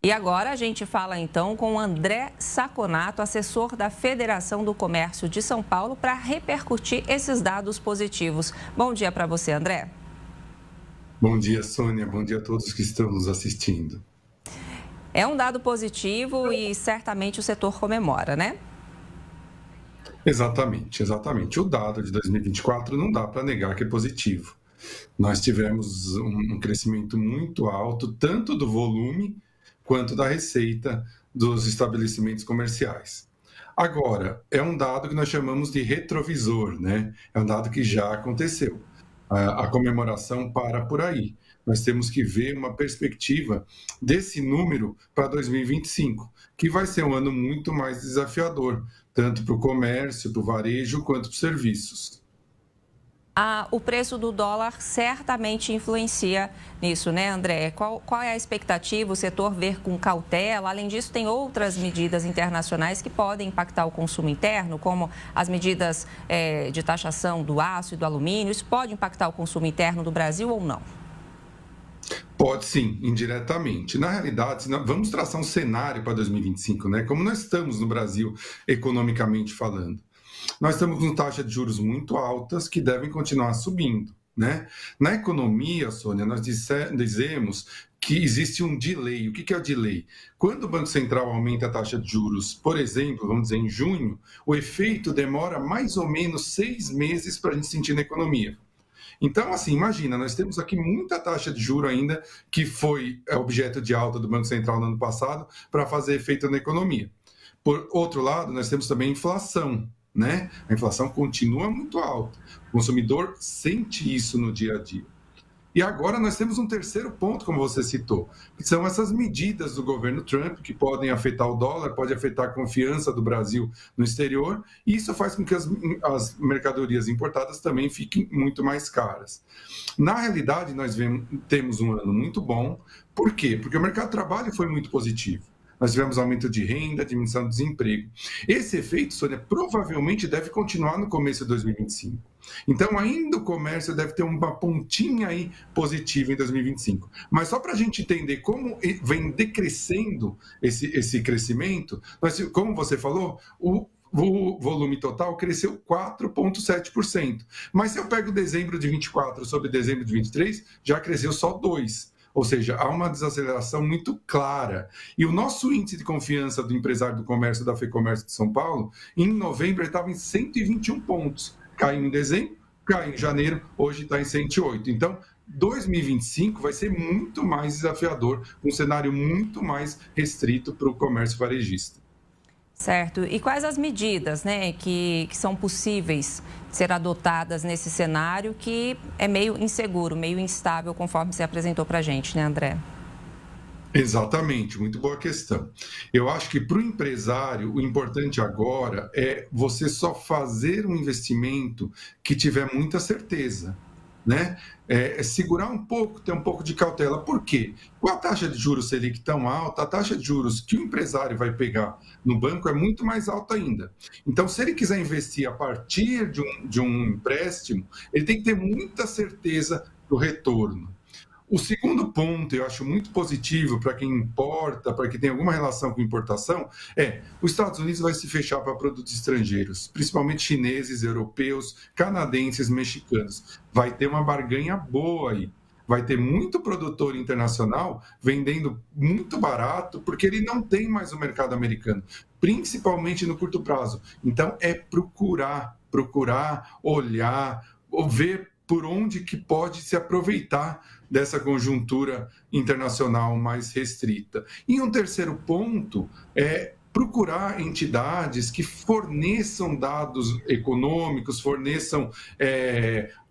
E agora a gente fala então com o André Saconato, assessor da Federação do Comércio de São Paulo, para repercutir esses dados positivos. Bom dia para você, André. Bom dia, Sônia. Bom dia a todos que estão nos assistindo. É um dado positivo e certamente o setor comemora, né? Exatamente. O dado de 2024 não dá para negar que é positivo. Nós tivemos um crescimento muito alto, tanto do volume quanto da receita dos estabelecimentos comerciais. Agora, é um dado que nós chamamos de retrovisor, né? É um dado que já aconteceu. A comemoração para por aí. Nós temos que ver uma perspectiva desse número para 2025, que vai ser um ano muito mais desafiador, tanto para o comércio, para o varejo, quanto para os serviços. O preço do dólar certamente influencia nisso, né, André? Qual é a expectativa? O setor ver com cautela? Além disso, tem outras medidas internacionais que podem impactar o consumo interno, como as medidas de taxação do aço e do alumínio. Isso pode impactar o consumo interno do Brasil ou não? Pode sim, indiretamente. Na realidade, vamos traçar um cenário para 2025, né? Como nós estamos no Brasil, economicamente falando. Nós estamos com taxas de juros muito altas que devem continuar subindo, né? Na economia, Sônia, nós dizemos que existe um delay. O que é o delay? Quando o Banco Central aumenta a taxa de juros, por exemplo, vamos dizer em junho, o efeito demora mais ou menos 6 meses para a gente sentir na economia. Então, assim, imagina, nós temos aqui muita taxa de juro ainda que foi objeto de alta do Banco Central no ano passado para fazer efeito na economia. Por outro lado, nós temos também inflação, né? A inflação continua muito alta. O consumidor sente isso no dia a dia. E agora nós temos um terceiro ponto, como você citou, que são essas medidas do governo Trump, que podem afetar o dólar, pode afetar a confiança do Brasil no exterior, e isso faz com que as mercadorias importadas também fiquem muito mais caras. Na realidade, temos um ano muito bom. Por quê? Porque o mercado de trabalho foi muito positivo. Nós tivemos aumento de renda, diminuição do desemprego. Esse efeito, Sônia, provavelmente deve continuar no começo de 2025. Então, ainda o comércio deve ter uma pontinha aí positiva em 2025. Mas só para a gente entender como vem decrescendo esse crescimento, como você falou, o volume total cresceu 4,7%. Mas se eu pego dezembro de 24 sobre dezembro de 23, já cresceu só 2%. Ou seja, há uma desaceleração muito clara. E o nosso índice de confiança do empresário do comércio da FEComércio de São Paulo, em novembro, ele estava em 121 pontos. Caiu em dezembro, caiu em janeiro, hoje está em 108. Então, 2025 vai ser muito mais desafiador, um cenário muito mais restrito para o comércio varejista. Certo. E quais as medidas, né, que são possíveis ser adotadas nesse cenário que é meio inseguro, meio instável, conforme você apresentou para a gente, né, André? Exatamente, muito boa questão. Eu acho que para o empresário, o importante agora é você só fazer um investimento que tiver muita certeza, né? Segurar um pouco, ter um pouco de cautela. Por quê? Com a taxa de juros Selic tão alta, a taxa de juros que o empresário vai pegar no banco é muito mais alta ainda. Então, se ele quiser investir a partir de um empréstimo, ele tem que ter muita certeza do retorno. O segundo ponto, eu acho muito positivo para quem importa, para quem tem alguma relação com importação, os Estados Unidos vai se fechar para produtos estrangeiros, principalmente chineses, europeus, canadenses, mexicanos. Vai ter uma barganha boa aí. Vai ter muito produtor internacional vendendo muito barato, porque ele não tem mais o mercado americano, principalmente no curto prazo. Então, é procurar, olhar, ver por onde que pode se aproveitar dessa conjuntura internacional mais restrita. E um terceiro ponto é procurar entidades que forneçam dados econômicos, forneçam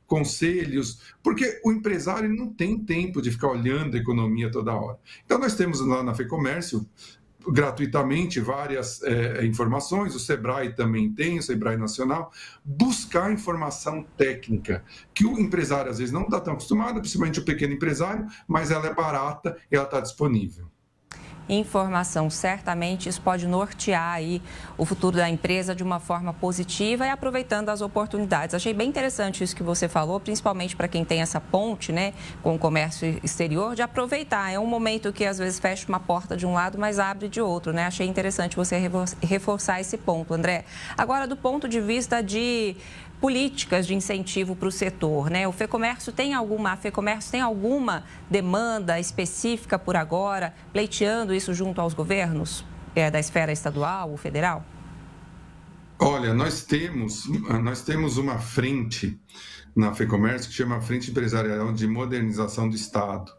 conselhos, porque o empresário não tem tempo de ficar olhando a economia toda hora. Então, nós temos lá na FEComércio, gratuitamente, várias informações, o Sebrae também tem, o Sebrae Nacional, buscar informação técnica, que o empresário às vezes não está tão acostumado, principalmente o pequeno empresário, mas ela é barata e ela está disponível. informação. Certamente isso pode nortear aí o futuro da empresa de uma forma positiva e aproveitando as oportunidades. Achei bem interessante isso que você falou, principalmente para quem tem essa ponte, né, com o comércio exterior, de aproveitar. É um momento que às vezes fecha uma porta de um lado, mas abre de outro, né? Achei interessante você reforçar esse ponto, André. Agora, do ponto de vista de políticas de incentivo para o setor, né? A FEComércio tem alguma demanda específica por agora, pleiteando isso junto aos governos da esfera estadual ou federal? Olha, nós temos uma frente na FEComércio que chama Frente Empresarial de Modernização do Estado.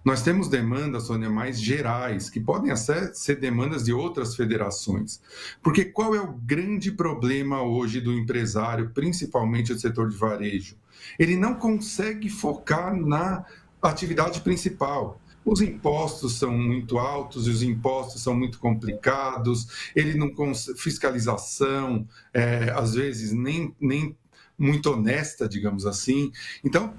Nós temos demandas, Sônia, mais gerais, que podem até ser demandas de outras federações. Porque qual é o grande problema hoje do empresário, principalmente do setor de varejo? Ele não consegue focar na atividade principal. Os impostos são muito altos, os impostos são muito complicados, ele não consegue fiscalização, às vezes nem muito honesta, digamos assim. Então,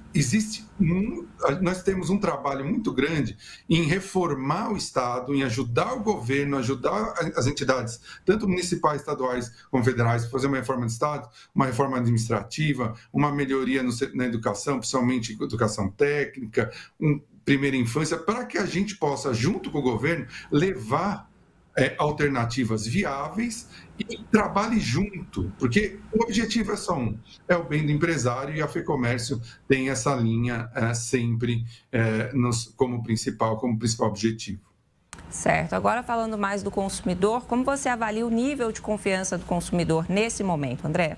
nós temos um trabalho muito grande em reformar o Estado, em ajudar o governo, ajudar as entidades, tanto municipais, estaduais como federais, fazer uma reforma de Estado, uma reforma administrativa, uma melhoria na educação, principalmente educação técnica, primeira infância, para que a gente possa, junto com o governo, levar alternativas viáveis e trabalhe junto, porque o objetivo é só um, é o bem do empresário, e a FEComércio tem essa linha sempre como principal objetivo. Certo. Agora, falando mais do consumidor, como você avalia o nível de confiança do consumidor nesse momento, André?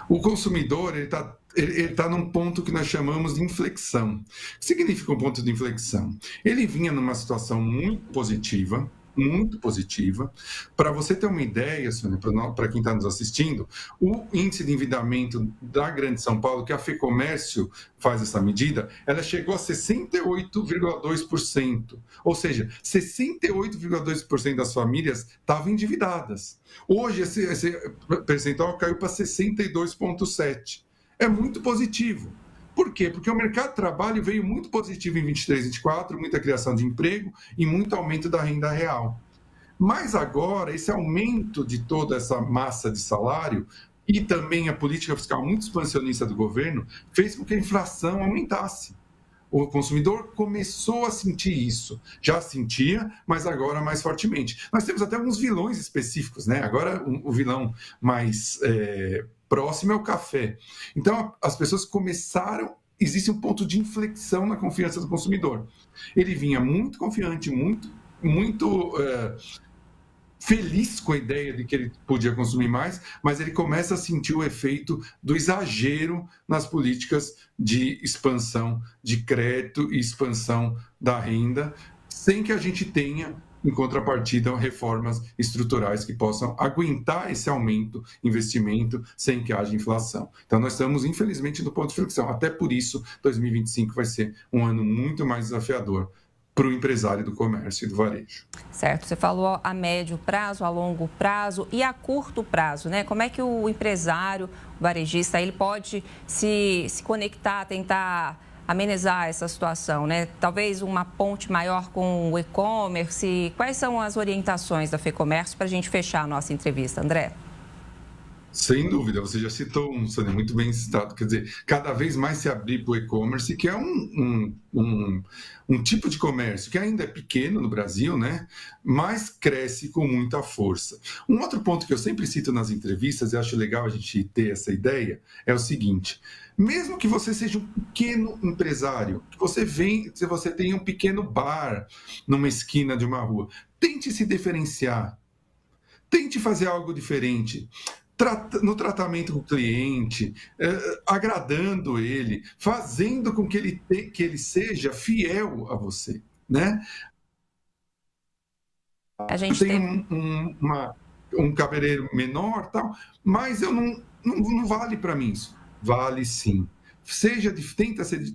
O consumidor, ele está num ponto que nós chamamos de inflexão. O que significa um ponto de inflexão? Ele vinha numa situação muito positiva. Para você ter uma ideia, Sônia, para quem está nos assistindo, o índice de endividamento da Grande São Paulo, que a FEComércio faz essa medida, ela chegou a 68,2%. Ou seja, 68,2% das famílias estavam endividadas. Hoje, esse percentual caiu para 62,7%. É muito positivo. Por quê? Porque o mercado de trabalho veio muito positivo em 23 e 24, muita criação de emprego e muito aumento da renda real. Mas agora, esse aumento de toda essa massa de salário e também a política fiscal muito expansionista do governo fez com que a inflação aumentasse. O consumidor começou a sentir isso. Já sentia, mas agora mais fortemente. Nós temos até alguns vilões específicos, né? Agora, o vilão mais próximo é o café. Então, as pessoas começaram... Existe um ponto de inflexão na confiança do consumidor. Ele vinha muito confiante, muito feliz com a ideia de que ele podia consumir mais, mas ele começa a sentir o efeito do exagero nas políticas de expansão de crédito e expansão da renda, sem que a gente tenha, em contrapartida, reformas estruturais que possam aguentar esse aumento, investimento, sem que haja inflação. Então, nós estamos, infelizmente, no ponto de inflexão. Até por isso, 2025 vai ser um ano muito mais desafiador para o empresário do comércio e do varejo. Certo, você falou a médio prazo, a longo prazo e a curto prazo, né? Como é que o empresário, o varejista, ele pode se conectar, tentar amenizar essa situação, né? Talvez uma ponte maior com o e-commerce. Quais são as orientações da FEComércio para a gente fechar a nossa entrevista, André? Sem dúvida, você já citou um, Sônia, muito bem citado, quer dizer, cada vez mais se abrir para o e-commerce, que é um tipo de comércio que ainda é pequeno no Brasil, né? Mas cresce com muita força. Um outro ponto que eu sempre cito nas entrevistas, e acho legal a gente ter essa ideia, é o seguinte: mesmo que você seja um pequeno empresário, que você tenha um pequeno bar numa esquina de uma rua, tente se diferenciar, tente fazer algo diferente. No tratamento com o cliente, agradando ele, fazendo com que ele seja fiel a você, né? A gente tem um cabeleireiro menor, tal, mas não vale para mim isso. Vale sim.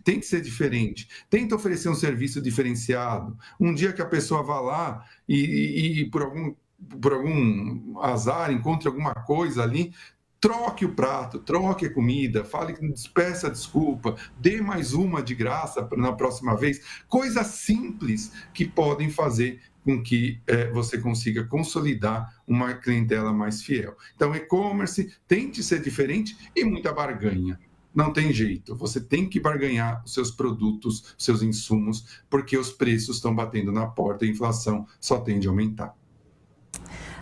Tente ser diferente, tenta oferecer um serviço diferenciado. Um dia que a pessoa vá lá e por algum azar, encontre alguma coisa ali, troque o prato, troque a comida, peça desculpa, dê mais uma de graça na próxima vez. Coisas simples que podem fazer com que você consiga consolidar uma clientela mais fiel. Então, e-commerce, tente ser diferente e muita barganha. Não tem jeito, você tem que barganhar os seus produtos, seus insumos, porque os preços estão batendo na porta e a inflação só tende a aumentar.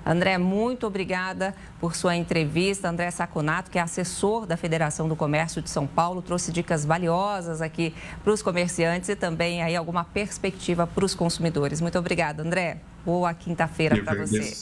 André, muito obrigada por sua entrevista. André Saconato, que é assessor da Federação do Comércio de São Paulo, trouxe dicas valiosas aqui para os comerciantes e também aí alguma perspectiva para os consumidores. Muito obrigada, André. Boa quinta-feira para você.